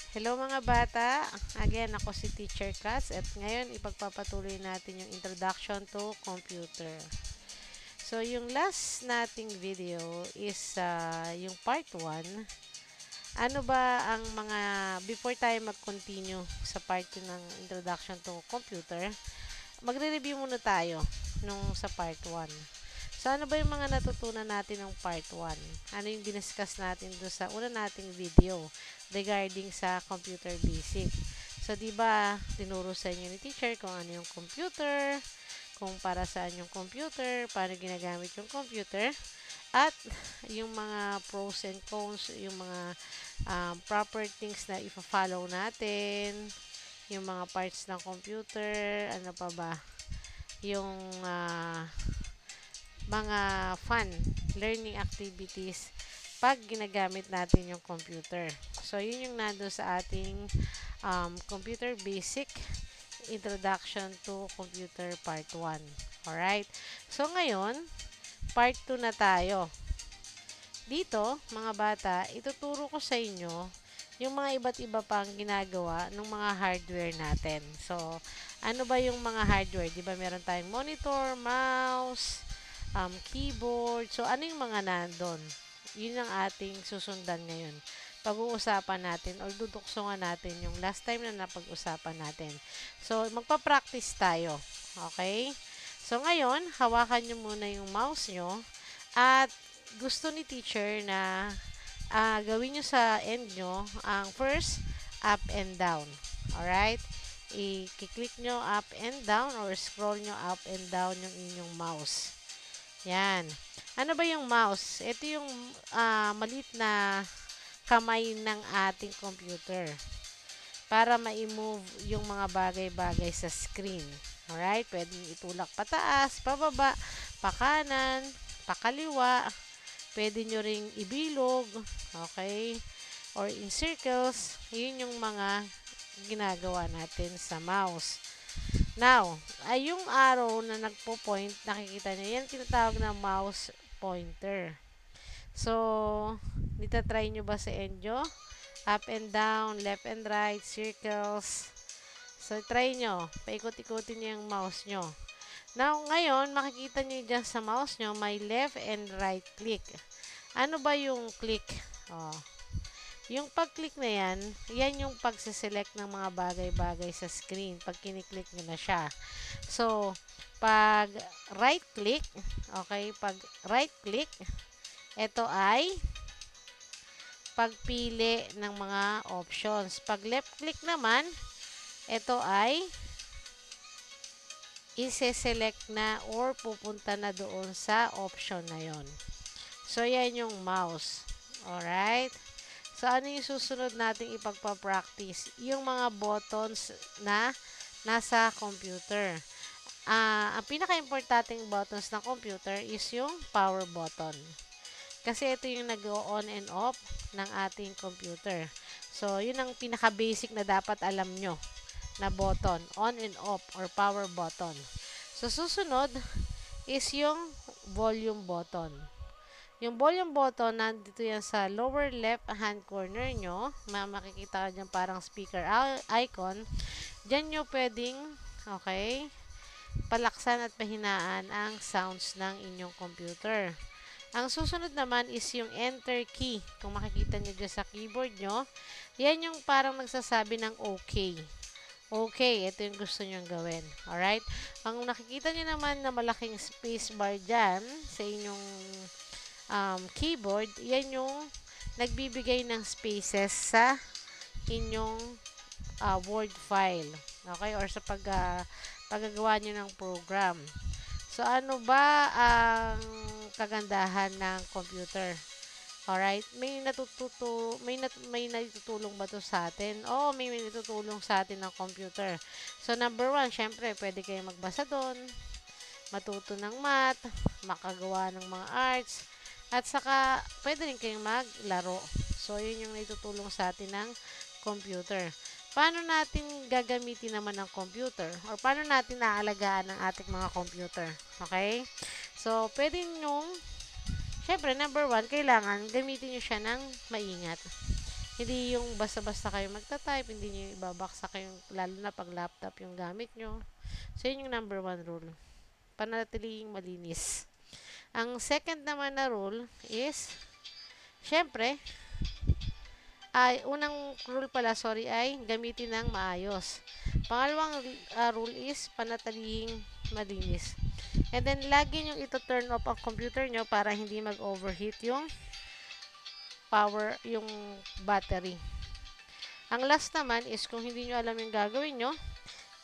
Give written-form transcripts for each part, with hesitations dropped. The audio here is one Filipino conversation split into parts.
Hello mga bata! Again, ako si Teacher Katz at ngayon ipagpapatuloy natin yung Introduction to Computer. So, yung last nating video is yung part 1. Ano ba ang mga, before tayo mag-continue sa part 2 ng Introduction to Computer, magre-review muna tayo nung sa part 1. So, ano ba yung mga natutunan natin ng part 1? Ano yung diniscuss natin doon sa una nating video regarding sa computer basic? So, di ba tinuro sa inyo ni teacher kung ano yung computer, kung para saan yung computer, paano ginagamit yung computer, at yung mga pros and cons, yung mga proper things na ipa-follow natin, yung mga parts ng computer, ano pa ba, yung mga fun learning activities pag ginagamit natin yung computer. So, yun yung nando sa ating computer basic introduction to computer part 1. Alright? So, ngayon, part 2 na tayo. Dito, mga bata, ituturo ko sa inyo yung mga iba't iba pang ginagawa ng mga hardware natin. So, ano ba yung mga hardware? Di ba meron tayong monitor, mouse, keyboard. So, ano yung mga nandun? Yun ang ating susundan ngayon. Pag-uusapan natin or duduksungan natin yung last time na napag-usapan natin. So, magpa-practice tayo. Okay? So, ngayon, hawakan nyo muna yung mouse nyo at gusto ni teacher na gawin nyo sa end nyo ang first, up and down. Alright? I-click nyo up and down or scroll nyo up and down yung inyong mouse. Yan. Ano ba yung mouse? Ito yung maliit na kamay ng ating computer para ma-move yung mga bagay-bagay sa screen. Alright? Pwedeng itulak pataas, pababa, pakanan, pakaliwa. Pwede nyo ring ibilog. Okay? Or in circles. Yun yung mga ginagawa natin sa mouse. Now, ay yung arrow na nagpo-point, nakikita nyo, yan tinatawag na mouse pointer. So, try nyo ba sa enyo? Up and down, left and right, circles. So, try nyo. Paikot-ikotin nyo yung mouse nyo. Now, ngayon, makikita nyo dyan sa mouse nyo, may left and right click. Ano ba yung click? Oh. Yung pag-click na yan, yan yung pag-select ng mga bagay-bagay sa screen pag kiniklik nyo na siya. So, pag right-click, okay, pag right-click, ito ay pagpili ng mga options. Pag left-click naman, ito ay ise-select na or pupunta na doon sa option na yon. So, yan yung mouse. Alright? So, ano yung susunod nating ipagpa-practice? Yung mga buttons na nasa computer. Ang pinaka-importanting buttons ng computer is yung power button. Kasi ito yung nag-on and off ng ating computer. So, yun ang pinaka-basic na dapat alam nyo na button. On and off or power button. So, susunod is yung volume button. Yung volume button, nandito yan sa lower left hand corner nyo. Makikita ka dyan parang speaker icon. Dyan nyo pwedeng, okay, palaksan at pahinaan ang sounds ng inyong computer. Ang susunod naman is yung enter key. Kung makikita nyo dyan sa keyboard nyo, yan yung parang nagsasabi ng okay. Okay, ito yung gusto nyong gawin. Alright? Ang nakikita nyo naman na malaking space bar dyan sa inyong keyboard, yan yung nagbibigay ng spaces sa inyong Word file. Okay? Or sa paggagawa nyo ng program. So, ano ba ang kagandahan ng computer? Alright? May natutulong ba to sa atin? Oo, may natutulong sa atin ng computer. So, number 1, syempre, pwede kayo magbasa doon, matuto ng math, makagawa ng mga arts, at saka, pwede rin kayong maglaro. So, yun yung naitutulong sa atin ng computer. Paano natin gagamitin naman ng computer? Or paano natin naalagaan ang ating mga computer? Okay? So, pwede nyong, syempre, number 1, kailangan gamitin nyo siya ng maingat. Hindi yung basta-basta kayo magta-type, hindi nyo ibabaksak kayong, lalo na pag laptop yung gamit nyo. So, yun yung number 1 rule. Panatiling malinis. Ang second naman na rule is, syempre, unang rule pala, sorry, ay gamitin ng maayos. Pangalawang rule is panatilihing malinis. And then, lagi nyo ito turn off ang computer nyo para hindi mag-overheat yung yung battery. Ang last naman is kung hindi nyo alam yung gagawin nyo,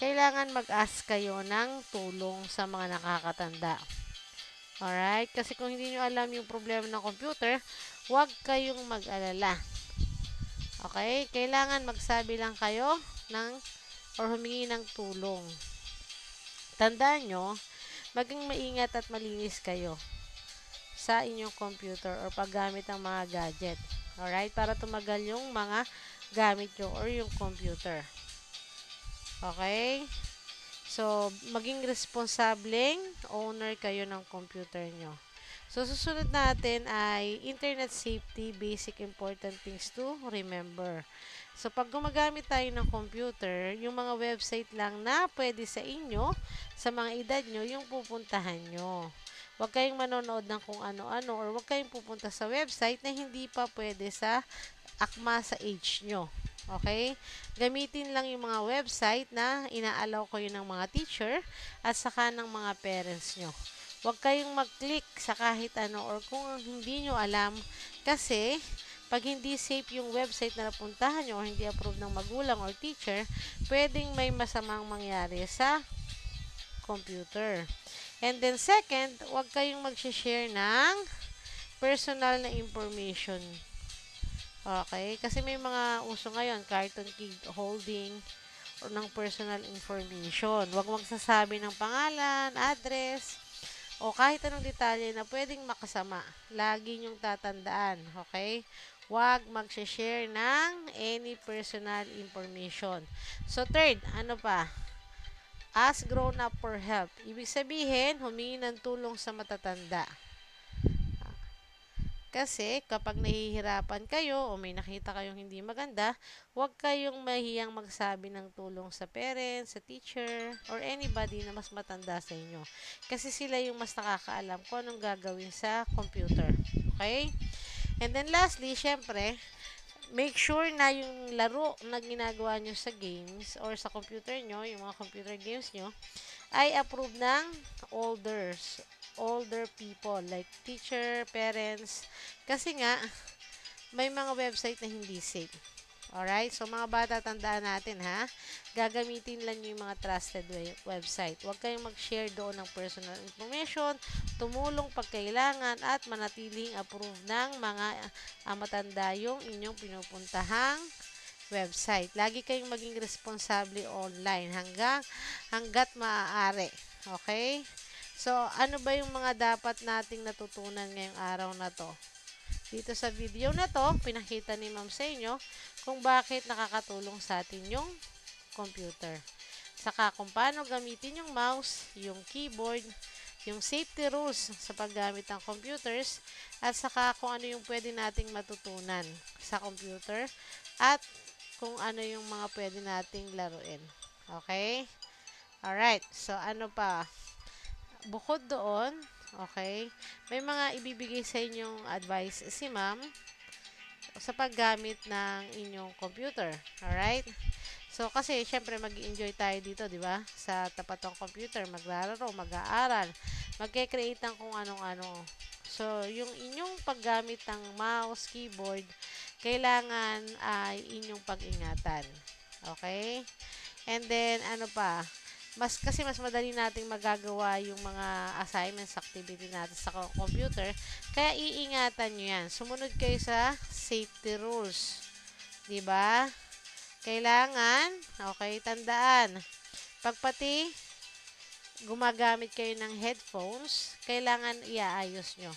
kailangan mag-ask kayo ng tulong sa mga nakakatanda. Alright? Kasi kung hindi nyo alam yung problema ng computer, huwag kayong mag-alala. Okay? Kailangan magsabi lang kayo or humingi ng tulong. Tandaan nyo, maging maingat at malinis kayo sa inyong computer or paggamit ng mga gadget. Alright? Para tumagal yung mga gamit nyo or yung computer. Okay? So, maging responsableng owner kayo ng computer nyo. So, susunod natin ay internet safety, basic important things to remember. So, pag gumagamit tayo ng computer, yung mga website lang na pwede sa inyo, sa mga edad nyo, yung pupuntahan nyo. Huwag kayong manonood ng kung ano-ano or huwag kayong pupunta sa website na hindi pa pwede sa akma sa age nyo. Okay? Gamitin lang yung mga website na inaalaw kayo ng mga teacher at saka ng mga parents nyo. Huwag kayong mag-click sa kahit ano or kung hindi nyo alam kasi pag hindi safe yung website na napuntahan nyo o hindi approved ng magulang or teacher, pwedeng may masamang mangyari sa computer. And then second, huwag kayong mag-share ng personal na information. Okay? Kasi may mga uso ngayon, cartoon key holding or ng personal information. Huwag magsasabi ng pangalan, address, o kahit anong detalye na pwedeng makasama. Lagi nyong tatandaan. Okay? Huwag mag-share ng any personal information. So, third, ano pa? Ask grown up for help. Ibig sabihin, humingi ng tulong sa matatanda. Kasi kapag nahihirapan kayo o may nakita kayong hindi maganda, huwag kayong mahiyang magsabi ng tulong sa parents, sa teacher, or anybody na mas matanda sa inyo. Kasi sila yung mas nakakaalam kung anong gagawin sa computer. Okay? And then lastly, syempre, make sure na yung laro na ginagawa nyo sa games or sa computer nyo, yung mga computer games nyo, ay approved ng older people like teacher, parents, kasi nga may mga website na hindi safe. Alright? So, mga bata, tandaan natin ha. Gagamitin lang yung mga trusted website. Huwag kayong mag-share doon ng personal information, tumulong pag kailangan, at manatiling approved ng mga matanda yung inyong pinupuntahang website. Lagi kayong maging responsable online hanggat maaari. Okay? So, ano ba yung mga dapat nating natutunan ngayong araw na to? Dito sa video na to, pinakita ni Ma'am sa inyo kung bakit nakakatulong sa atin yung computer. Saka kung paano gamitin yung mouse, yung keyboard, yung safety rules sa paggamit ng computers, at saka kung ano yung pwede nating matutunan sa computer, at kung ano yung mga pwede nating laruin. Okay? Alright. So, ano pa? Bukod doon, okay, may mga ibibigay sa inyong advice si ma'am sa paggamit ng inyong computer. Alright? So, kasi, syempre, mag-enjoy tayo dito, di ba? Sa tapat ng computer, maglalaro, mag-aaral, magke-create ng kung anong-ano. So, yung inyong paggamit ng mouse, keyboard, kailangan ay inyong pag-ingatan. Okay? And then, ano pa? Kasi mas madali nating magagawa yung mga assignments, activity natin sa computer. Kaya iingatan nyo yan. Sumunod kayo sa safety rules. Diba? Kailangan, okay, tandaan. Pag pati gumagamit kayo ng headphones, kailangan iaayos nyo.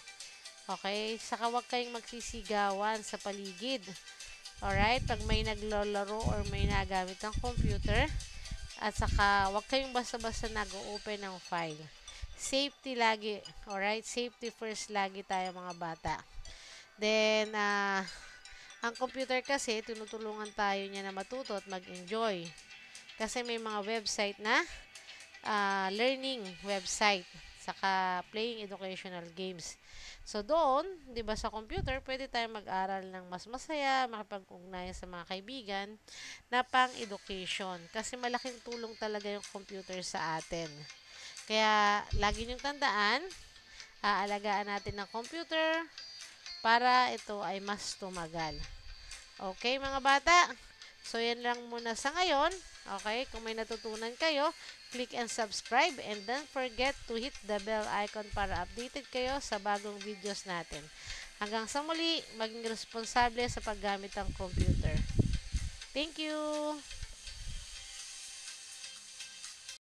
Okay? Saka huwag kayong magsisigawan sa paligid. Alright? Pag may naglalaro or may nagamit ng computer, at saka, huwag kayong basta-basta nag-open ng file. Safety lagi. Alright? Safety first lagi tayo mga bata. Then, Ang computer kasi, tinutulungan tayo niya na matuto at mag-enjoy. Kasi may mga website na learning website, saka playing educational games. So doon, 'di ba sa computer, pwede tayong mag-aral ng mas masaya, makipag-ugnayan sa mga kaibigan na pang-education kasi malaking tulong talaga yung computer sa atin. Kaya lagi niyong tandaan, aalagaan natin ng computer para ito ay mas tumagal. Okay, mga bata? So, yan lang muna sa ngayon. Okay, kung may natutunan kayo, click and subscribe and don't forget to hit the bell icon para updated kayo sa bagong videos natin. Hanggang sa muli, maging responsable sa paggamit ng computer. Thank you!